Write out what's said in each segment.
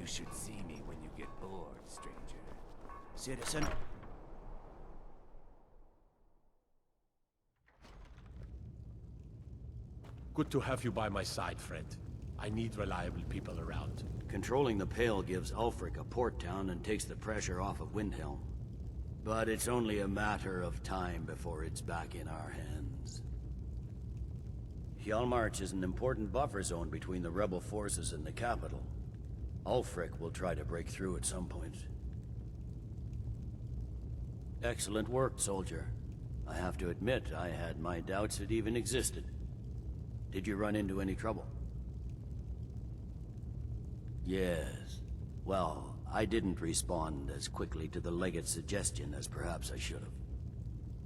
You should see me when you get bored, stranger. Citizen? Good to have you by my side, friend. I need reliable people around. Controlling the Pale gives Ulfric a port town and takes the pressure off of Windhelm. But it's only a matter of time before it's back in our hands. Hjalmarch is an important buffer zone between the rebel forces and the capital. Ulfric will try to break through at some point. Excellent work, soldier. I have to admit, I had my doubts it even existed. Did you run into any trouble? Yes. Well, I didn't respond as quickly to the legate's suggestion as perhaps I should have.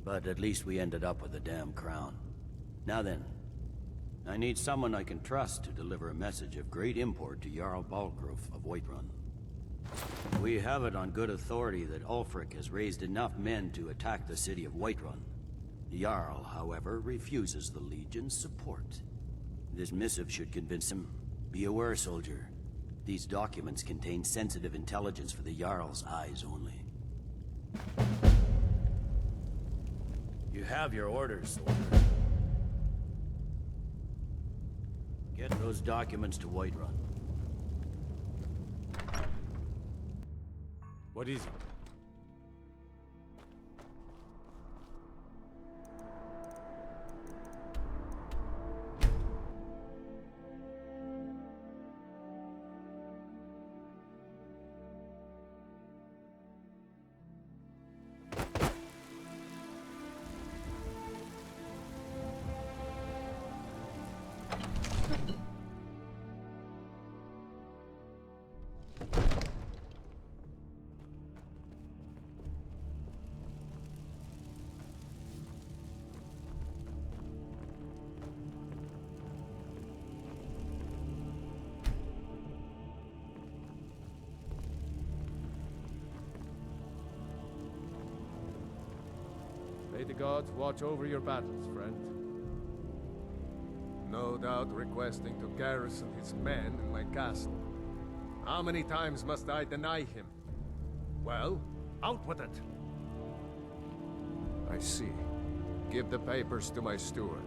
But at least we ended up with the damn crown. Now then, I need someone I can trust to deliver a message of great import to Jarl Balgruuf of Whiterun. We have it on good authority that Ulfric has raised enough men to attack the city of Whiterun. The Jarl, however, refuses the Legion's support. This missive should convince him. Be aware, soldier. These documents contain sensitive intelligence for the Jarl's eyes only. You have your orders, soldier. Get those documents to Whiterun. What is it? May the gods watch over your battles, friend. No doubt requesting to garrison his men in my castle. How many times must I deny him? Well, out with it! I see. Give the papers to my steward.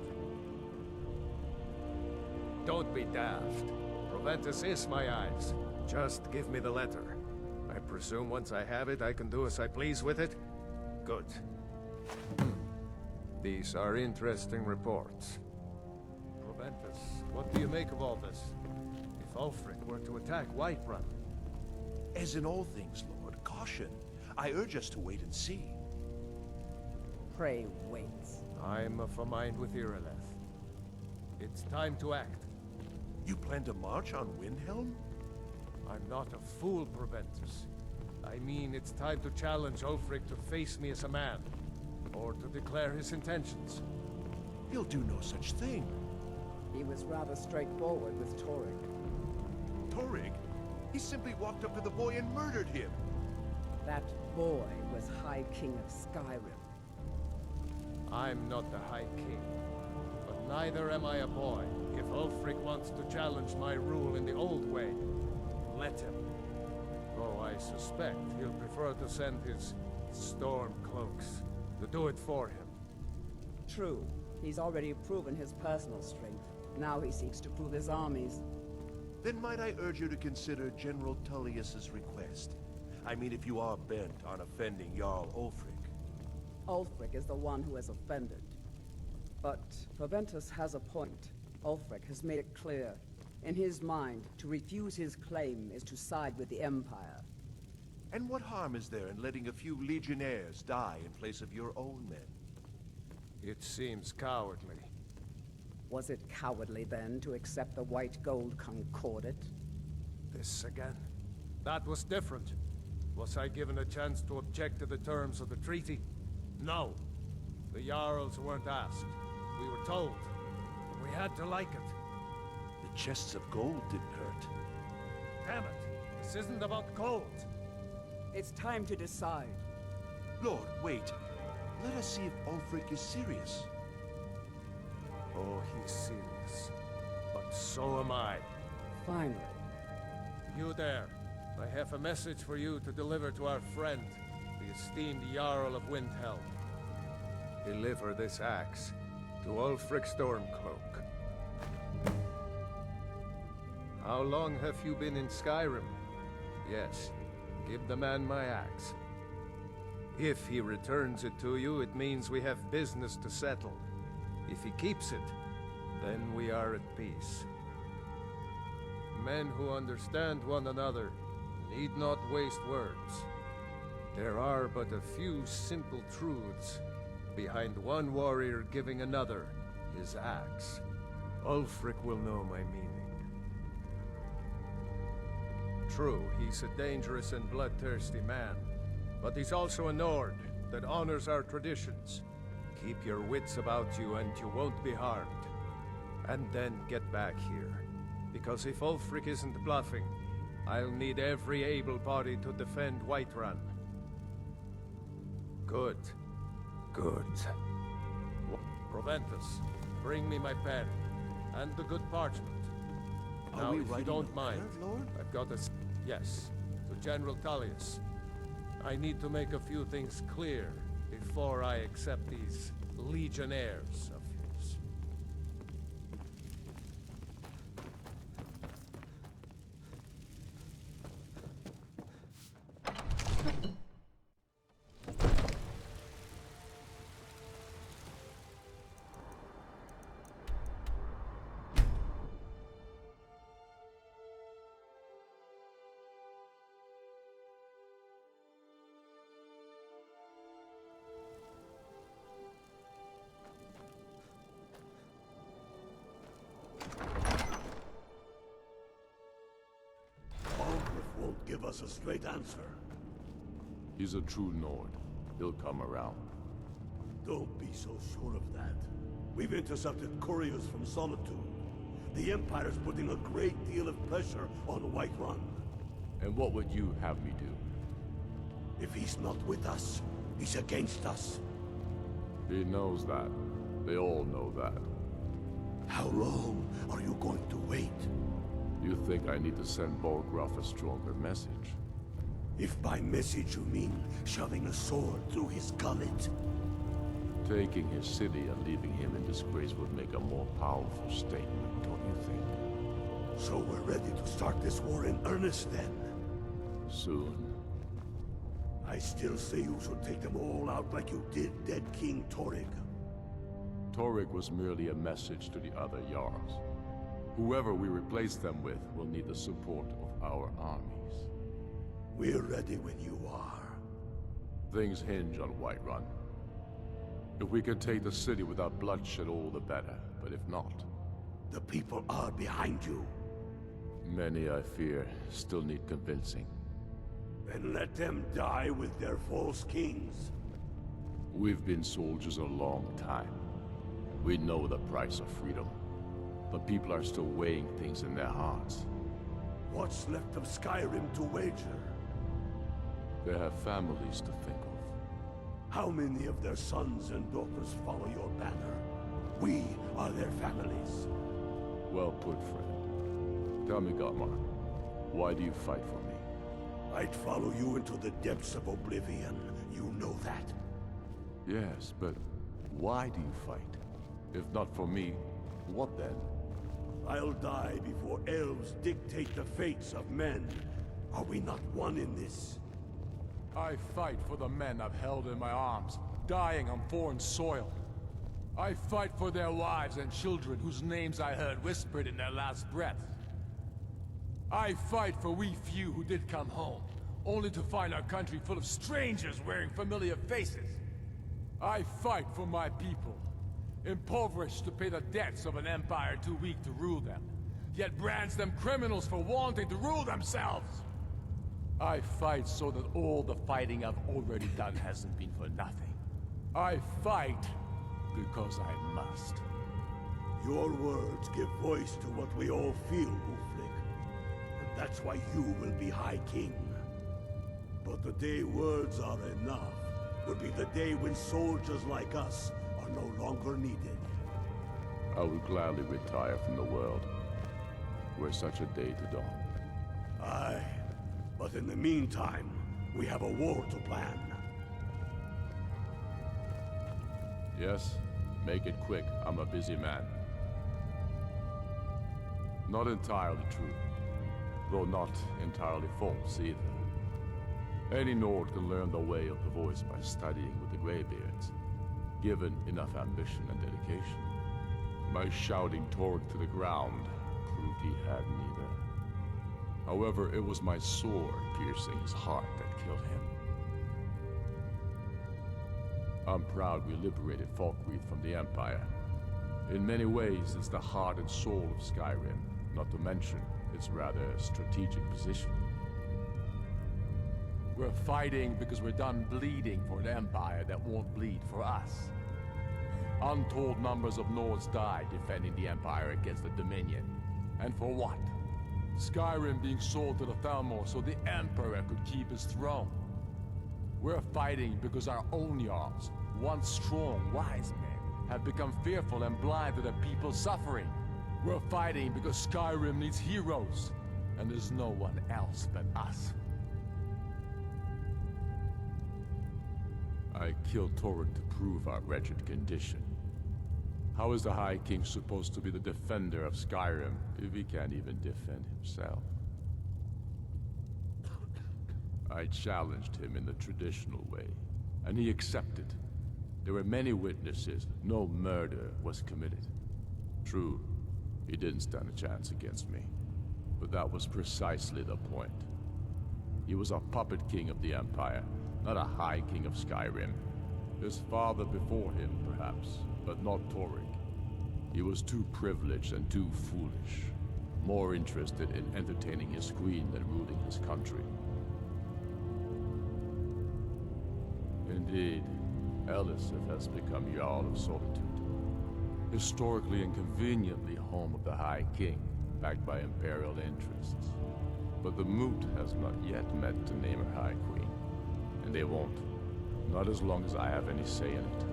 Don't be daft. Proventus is my eyes. Just give me the letter. I presume once I have it, I can do as I please with it? Good. These are interesting reports. Proventus, what do you make of all this? If Ulfric were to attack Whiterun? As in all things, Lord, caution. I urge us to wait and see. Pray wait. I'm of a mind with Irileth. It's time to act. You plan to march on Windhelm? I'm not a fool, Proventus. I mean, it's time to challenge Ulfric to face me as a man. Or to declare his intentions. He'll do no such thing. He was rather straightforward with Torrig. Torrig? He simply walked up to the boy and murdered him. That boy was High King of Skyrim. I'm not the High King. But neither am I a boy. If Ulfric wants to challenge my rule in the old way, let him. Though I suspect he'll prefer to send his storm cloaks to do it for him. True. He's already proven his personal strength. Now he seeks to prove his armies. Then might I urge you to consider General Tullius's request? I mean, if you are bent on offending Jarl Ulfric. Ulfric is the one who has offended. But Proventus has a point. Ulfric has made it clear. In his mind, to refuse his claim is to side with the Empire. And what harm is there in letting a few legionnaires die in place of your own men? It seems cowardly. Was it cowardly then to accept the white gold concordat? This again? That was different. Was I given a chance to object to the terms of the treaty? No. The Jarls weren't asked. We were told. We had to like it. The chests of gold didn't hurt. Damn it! This isn't about gold! It's time to decide. Lord, wait. Let us see if Ulfric is serious. Oh, he's serious. But so am I. Finally. You there. I have a message for you to deliver to our friend, the esteemed Jarl of Windhelm. Deliver this axe to Ulfric Stormcloak. How long have you been in Skyrim? Yes, give the man my axe. If he returns it to you, it means we have business to settle. If he keeps it, then we are at peace. Men who understand one another need not waste words. There are but a few simple truths behind one warrior giving another his axe. Ulfric will know my meaning. True, he's a dangerous and bloodthirsty man, but he's also a Nord that honors our traditions. Keep your wits about you and you won't be harmed. And then get back here. Because if Ulfric isn't bluffing, I'll need every able body to defend Whiterun. Good. Good. Proventus, bring me my pen, and the good parchment. Now, if you don't mind, I've got a... Yes, to General Tullius. I need to make a few things clear before I accept these legionnaires of his. Won't give us a straight answer. He's a true Nord. He'll come around. Don't be so sure of that. We've intercepted couriers from Solitude. The Empire's putting a great deal of pressure on Whiterun. And what would you have me do? If he's not with us, he's against us. He knows that. They all know that. How long are you going to wait? You think I need to send Borgruff a stronger message? If by message you mean shoving a sword through his gullet. Taking his city and leaving him in disgrace would make a more powerful statement, don't you think? So we're ready to start this war in earnest then? Soon. I still say you should take them all out like you did dead King Torrig. Torrig was merely a message to the other Jarls. Whoever we replace them with will need the support of our armies. We're ready when you are. Things hinge on Whiterun. If we can take the city without bloodshed, all the better. But if not... The people are behind you. Many, I fear, still need convincing. Then let them die with their false kings. We've been soldiers a long time. We know the price of freedom. But people are still weighing things in their hearts. What's left of Skyrim to wager? They have families to think of. How many of their sons and daughters follow your banner? We are their families. Well put, friend. Tell me, Garmar, why do you fight for me? I'd follow you into the depths of oblivion. You know that. Yes, but why do you fight? If not for me, what then? I'll die before elves dictate the fates of men. Are we not one in this? I fight for the men I've held in my arms, dying on foreign soil. I fight for their wives and children whose names I heard whispered in their last breath. I fight for we few who did come home, only to find our country full of strangers wearing familiar faces. I fight for my people, impoverished to pay the debts of an empire too weak to rule them, yet brands them criminals for wanting to rule themselves. I fight so that all the fighting I've already done hasn't been for nothing. I fight because I must. Your words give voice to what we all feel, Ulfric. And that's why you will be High King. But the day words are enough will be the day when soldiers like us are no longer needed. I would gladly retire from the world, were such a day to dawn. Aye, But in the meantime, we have a war to plan. Yes? Make it quick. I'm a busy man. Not entirely true. Though not entirely false either. Any Nord can learn the way of the voice by studying with the Greybeards, given enough ambition and dedication. My shouting Torg to the ground proved he had neither. However, it was my sword piercing his heart that killed him. I'm proud we liberated Falkreath from the Empire. In many ways, it's the heart and soul of Skyrim, not to mention its rather strategic position. We're fighting because we're done bleeding for an empire that won't bleed for us. Untold numbers of Nords died defending the Empire against the Dominion. And for what? Skyrim being sold to the Thalmor so the Emperor could keep his throne. We're fighting because our own Jarls, once strong, wise men, have become fearful and blind to the people's suffering. We're fighting because Skyrim needs heroes, and there's no one else but us. I killed Torg to prove our wretched condition. How is the High King supposed to be the defender of Skyrim if he can't even defend himself? I challenged him in the traditional way, and he accepted. There were many witnesses. No murder was committed. True, he didn't stand a chance against me, but that was precisely the point. He was a puppet king of the Empire, not a High King of Skyrim. His father before him, perhaps, but not Torg. He was too privileged and too foolish, more interested in entertaining his queen than ruling his country. Indeed, Elisif has become Jarl of Solitude, historically and conveniently home of the High King, backed by Imperial interests. But the Moot has not yet met to name her High Queen, and they won't, not as long as I have any say in it.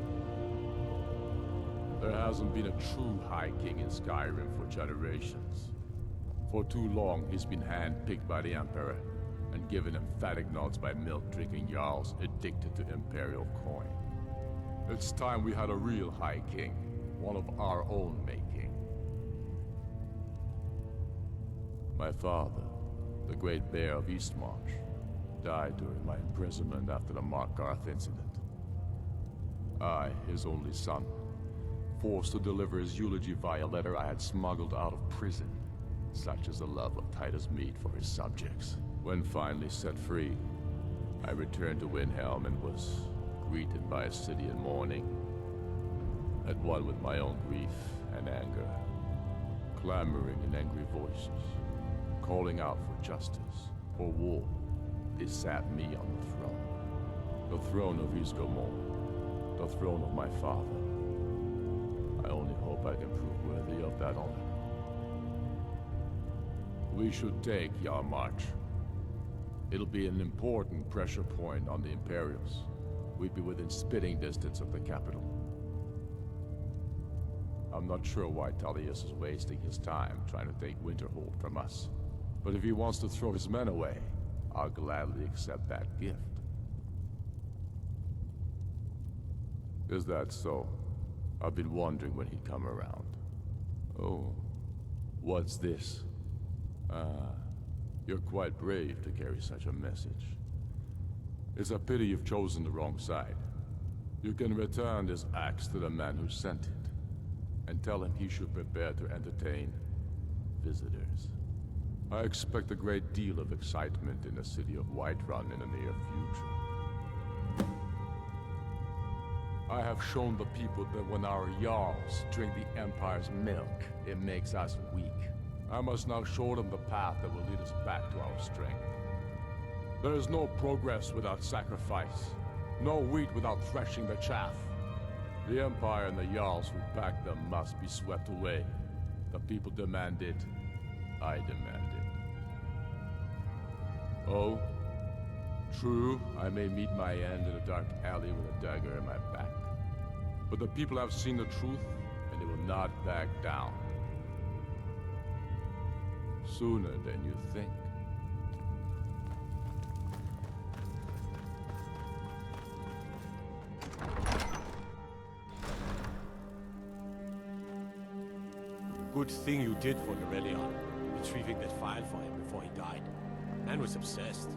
There hasn't been a true High King in Skyrim for generations. For too long, he's been handpicked by the Emperor, and given emphatic nods by milk-drinking Jarls addicted to Imperial coin. It's time we had a real High King, one of our own making. My father, the Great Bear of Eastmarch, died during my imprisonment after the Markarth incident. I, his only son, forced to deliver his eulogy via letter I had smuggled out of prison. Such is the love of Titus meat for his subjects. When finally set free, I returned to Windhelm and was greeted by a city in mourning, at one with my own grief and anger, clamoring in angry voices, calling out for justice, for war. They sat me on the throne of Ysgramor, the throne of my father. I only hope I can prove worthy of that honor. We should take Yarmarch. It'll be an important pressure point on the Imperials. We'd be within spitting distance of the capital. I'm not sure why Tullius is wasting his time trying to take Winterhold from us. But if he wants to throw his men away, I'll gladly accept that gift. Is that so? I've been wondering when he'd come around. Oh, what's this? You're quite brave to carry such a message. It's a pity you've chosen the wrong side. You can return this axe to the man who sent it, and tell him he should prepare to entertain visitors. I expect a great deal of excitement in the city of Whiterun in the near future. I have shown the people that when our Jarls drink the Empire's milk, it makes us weak. I must now show them the path that will lead us back to our strength. There is no progress without sacrifice, no wheat without threshing the chaff. The Empire and the Jarls who back them must be swept away. The people demand it, I demand it. Oh, true, I may meet my end in a dark alley with a dagger in my back. But the people have seen the truth, and they will not back down. Sooner than you think. Good thing you did for Norelion, retrieving that file for him before he died. Man was obsessed.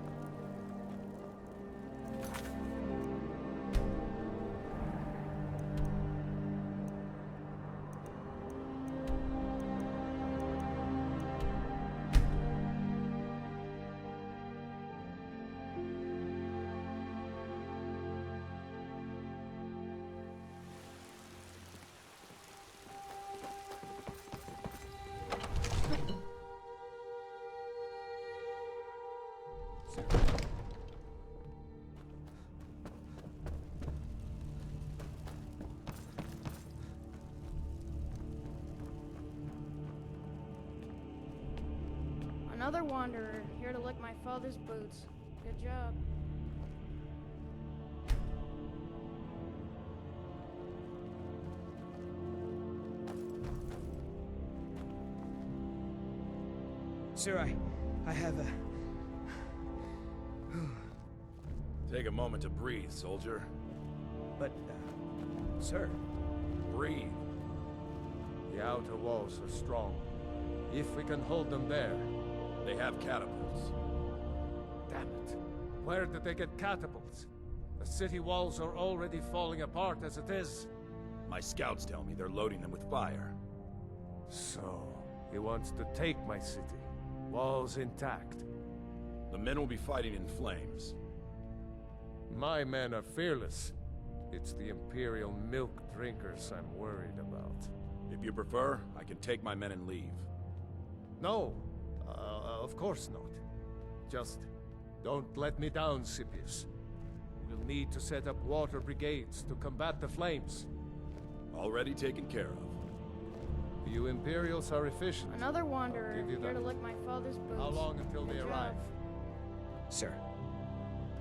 Another wanderer, here to lick my father's boots. Good job. Sir, I have a... Take a moment to breathe, soldier. But, sir... Breathe. The outer walls are strong. If we can hold them there... They have catapults. Damn it. Where did they get catapults? The city walls are already falling apart as it is. My scouts tell me they're loading them with fire. So, he wants to take my city. Walls intact. The men will be fighting in flames. My men are fearless. It's the Imperial milk drinkers I'm worried about. If you prefer, I can take my men and leave. No, of course not. Just don't let me down, Scipius. We'll need to set up water brigades to combat the flames. Already taken care of. You Imperials are efficient. Another wanderer, give you here that. to lick my father's boots. How long until they Good arrive? job. Sir.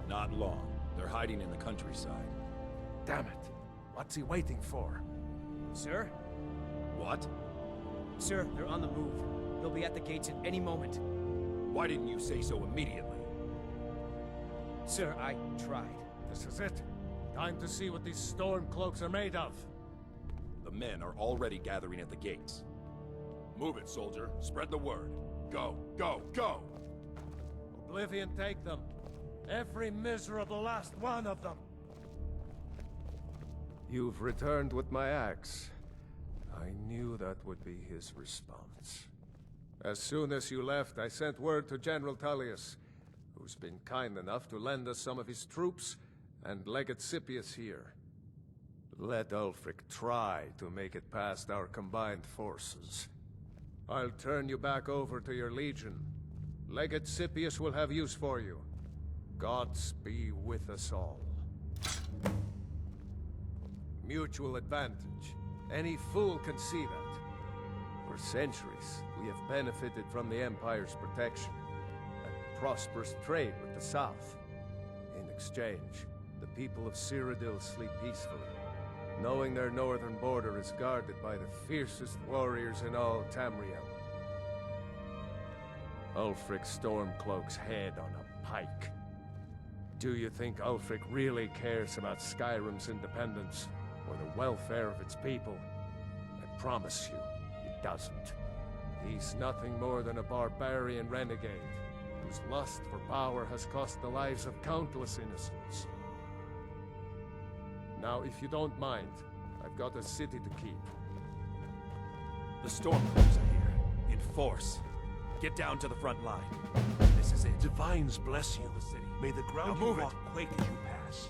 Not long. They're hiding in the countryside. Damn it. What's he waiting for? Sir? What? Sir, they're on the move. They'll be at the gates at any moment. Why didn't you say so immediately? Sir, I tried. This is it. Time to see what these storm cloaks are made of. The men are already gathering at the gates. Move it, soldier. Spread the word. Go, go, go! Oblivion take them. Every miserable last one of them. You've returned with my axe. I knew that would be his response. As soon as you left, I sent word to General Tullius, who's been kind enough to lend us some of his troops, and Legate Scipius here. Let Ulfric try to make it past our combined forces. I'll turn you back over to your legion. Legate Scipius will have use for you. Gods be with us all. Mutual advantage. Any fool can see that. For centuries, we have benefited from the Empire's protection and prosperous trade with the South. In exchange, the people of Cyrodiil sleep peacefully, knowing their northern border is guarded by the fiercest warriors in all Tamriel. Ulfric Stormcloak's head on a pike. Do you think Ulfric really cares about Skyrim's independence or the welfare of its people? I promise you, he doesn't. He's nothing more than a barbarian renegade, whose lust for power has cost the lives of countless innocents. Now, if you don't mind, I've got a city to keep. The Stormcloaks are here, in force. Get down to the front line. This is it. Divines bless you. The city. May the ground Now you move it. walk quake as you pass.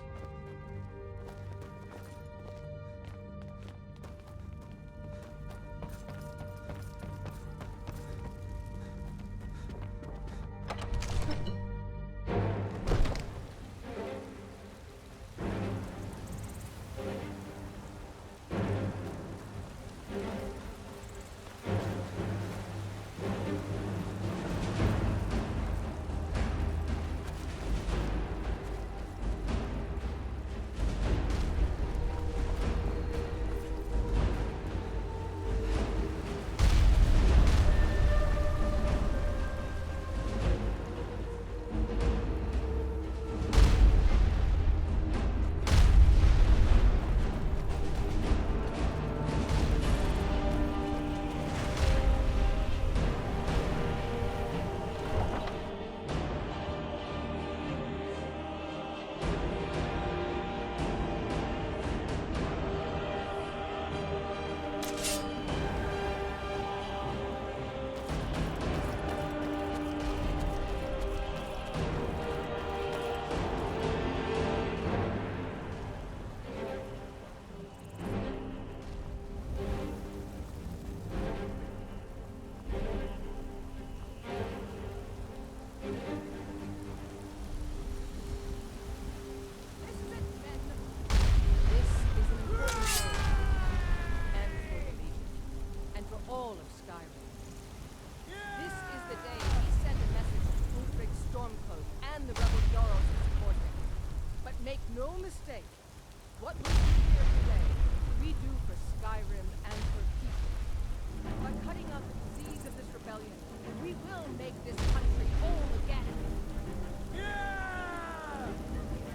make this country whole again.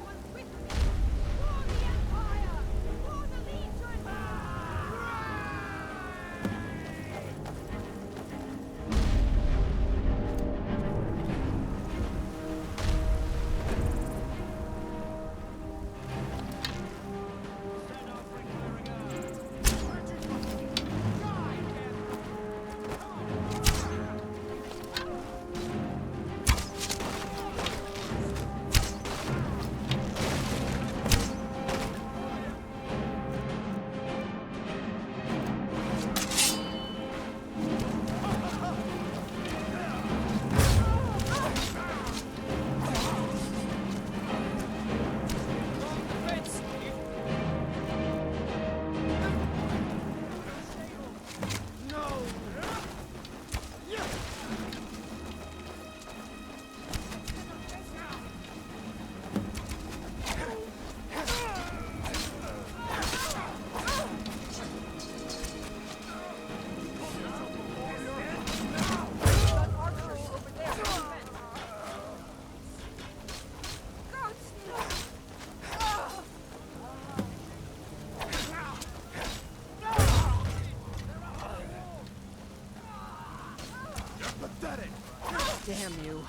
One with me! For the Empire! For the Legion! Damn you.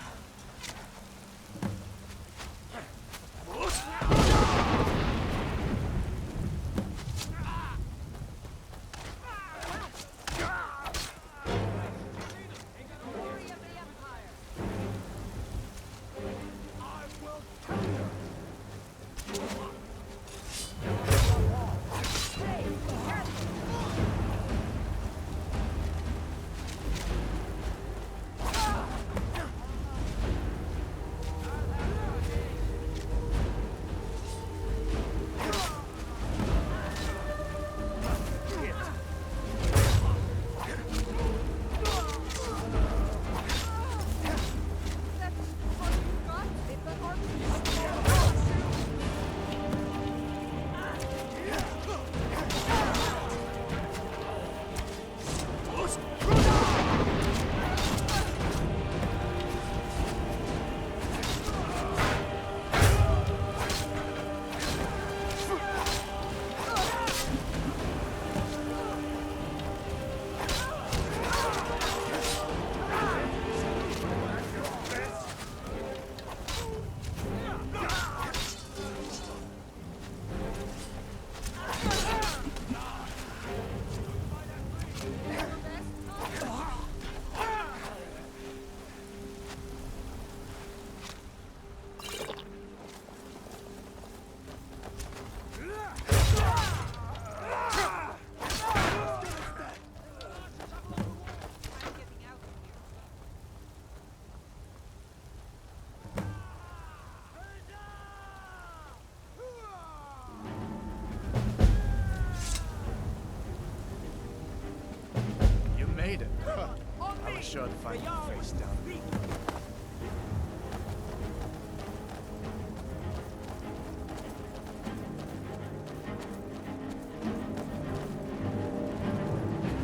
Made it. I was sure to find your face down there.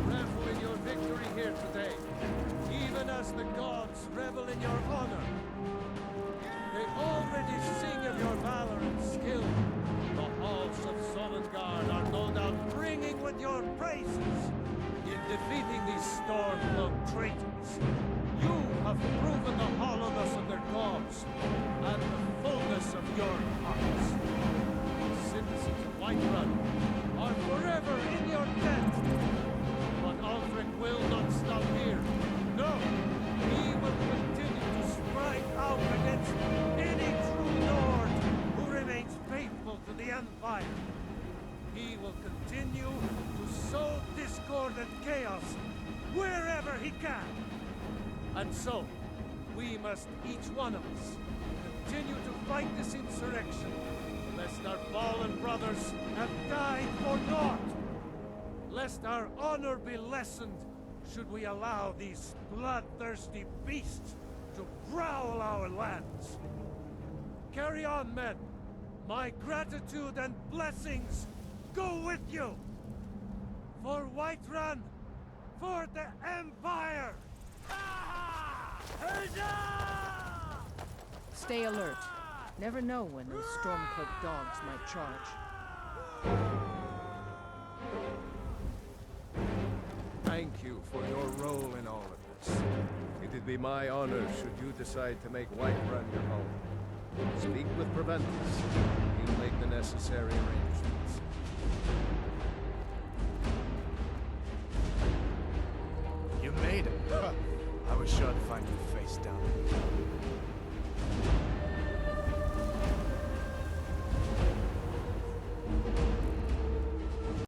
Revel in your victory here today, even as the gods revel in your honor. They already sing of your valor and skill. The halls of Dawnguard are no doubt ringing with your praises. In defeating these storm-cloaked traitors, you have proven the hollowness of their gods and the fullness of your hearts. The citizens of Whiterun are forever in your debt. But Ulfric will not stop here. No, he will continue to strike out against any true Lord who remains faithful to the Empire. He will continue to sow discord and chaos wherever he can. And so, we must, each one of us, continue to fight this insurrection, lest our fallen brothers have died for naught, lest our honor be lessened should we allow these bloodthirsty beasts to prowl our lands. Carry on, men. My gratitude and blessings go with you! For Whiterun! For the Empire! Ah! Stay alert. Never know when those Stormcloak dogs might charge. Thank you for your role in all of this. It'd be my honor should you decide to make Whiterun your home. Speak with Proventus. He'll make the necessary arrangements. You made it. I was sure to find you face down.